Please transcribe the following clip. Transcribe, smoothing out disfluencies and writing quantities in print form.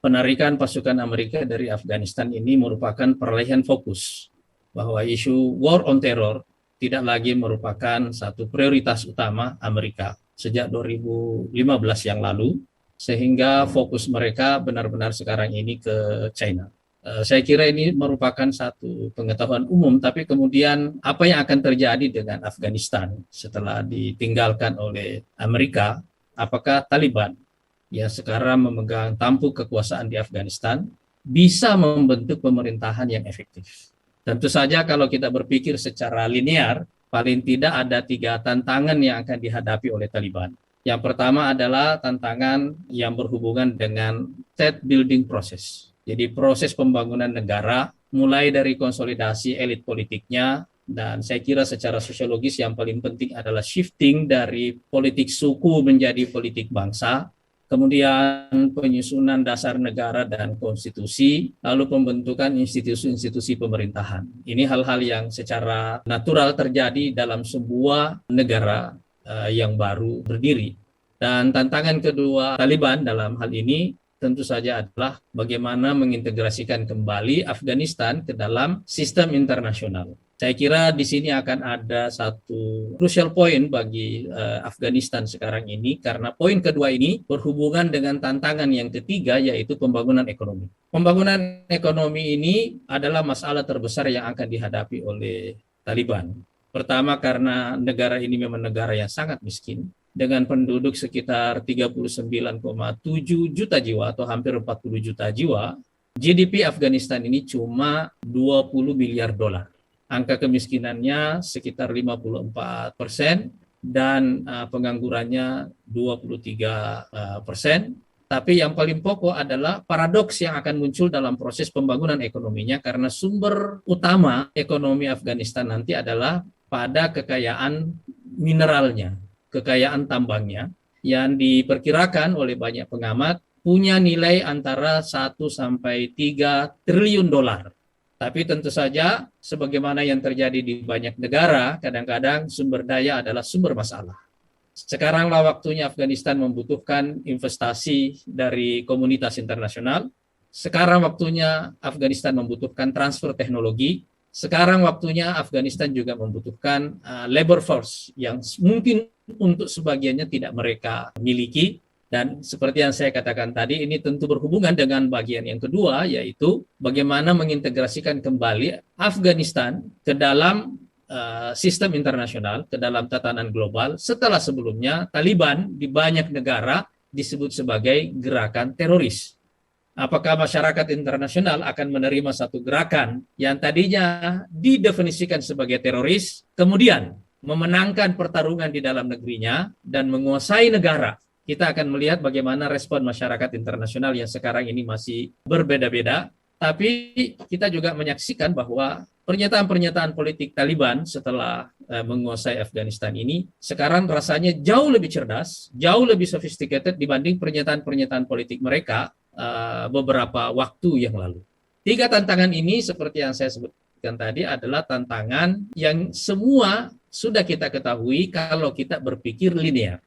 penarikan pasukan Amerika dari Afghanistan ini merupakan peralihan fokus bahwa isu war on terror tidak lagi merupakan satu prioritas utama Amerika sejak 2015 yang lalu, sehingga fokus mereka benar-benar sekarang ini ke China. Saya kira ini merupakan satu pengetahuan umum, tapi kemudian apa yang akan terjadi dengan Afghanistan setelah ditinggalkan oleh Amerika, apakah Taliban yang sekarang memegang tampuk kekuasaan di Afghanistan bisa membentuk pemerintahan yang efektif. Tentu saja kalau kita berpikir secara linear, paling tidak ada 3 tantangan yang akan dihadapi oleh Taliban. Yang pertama adalah tantangan yang berhubungan dengan state building process. Jadi proses pembangunan negara, mulai dari konsolidasi elit politiknya, dan saya kira secara sosiologis yang paling penting adalah shifting dari politik suku menjadi politik bangsa, kemudian penyusunan dasar negara dan konstitusi, lalu pembentukan institusi-institusi pemerintahan. Ini hal-hal yang secara natural terjadi dalam sebuah negara yang baru berdiri. Dan tantangan kedua Taliban dalam hal ini tentu saja adalah bagaimana mengintegrasikan kembali Afghanistan ke dalam sistem internasional. Saya kira di sini akan ada satu crucial point bagi Afghanistan sekarang ini, karena poin kedua ini berhubungan dengan tantangan yang ketiga, yaitu pembangunan ekonomi. Pembangunan ekonomi ini adalah masalah terbesar yang akan dihadapi oleh Taliban. Pertama, karena negara ini memang negara yang sangat miskin, dengan penduduk sekitar 39,7 juta jiwa atau hampir 40 juta jiwa, GDP Afghanistan ini cuma 20 miliar dolar. Angka kemiskinannya sekitar 54% dan penganggurannya 23%. Tapi yang paling pokok adalah paradoks yang akan muncul dalam proses pembangunan ekonominya, karena sumber utama ekonomi Afghanistan nanti adalah pada kekayaan mineralnya, kekayaan tambangnya, yang diperkirakan oleh banyak pengamat punya nilai antara 1 sampai 3 triliun dolar. Tapi tentu saja, sebagaimana yang terjadi di banyak negara, kadang-kadang sumber daya adalah sumber masalah. Sekaranglah waktunya Afghanistan membutuhkan investasi dari komunitas internasional. Sekarang waktunya Afghanistan membutuhkan transfer teknologi. Sekarang waktunya Afghanistan juga membutuhkan labor force yang mungkin untuk sebagiannya tidak mereka miliki. Dan seperti yang saya katakan tadi, ini tentu berhubungan dengan bagian yang kedua, yaitu bagaimana mengintegrasikan kembali Afghanistan ke dalam sistem internasional, ke dalam tatanan global, setelah sebelumnya Taliban di banyak negara disebut sebagai gerakan teroris. Apakah masyarakat internasional akan menerima satu gerakan yang tadinya didefinisikan sebagai teroris, kemudian memenangkan pertarungan di dalam negerinya dan menguasai negara? Kita akan melihat bagaimana respon masyarakat internasional yang sekarang ini masih berbeda-beda. Tapi kita juga menyaksikan bahwa pernyataan-pernyataan politik Taliban setelah menguasai Afghanistan ini sekarang rasanya jauh lebih cerdas, jauh lebih sophisticated dibanding pernyataan-pernyataan politik mereka beberapa waktu yang lalu. 3 tantangan ini seperti yang saya sebutkan tadi adalah tantangan yang semua sudah kita ketahui kalau kita berpikir linear.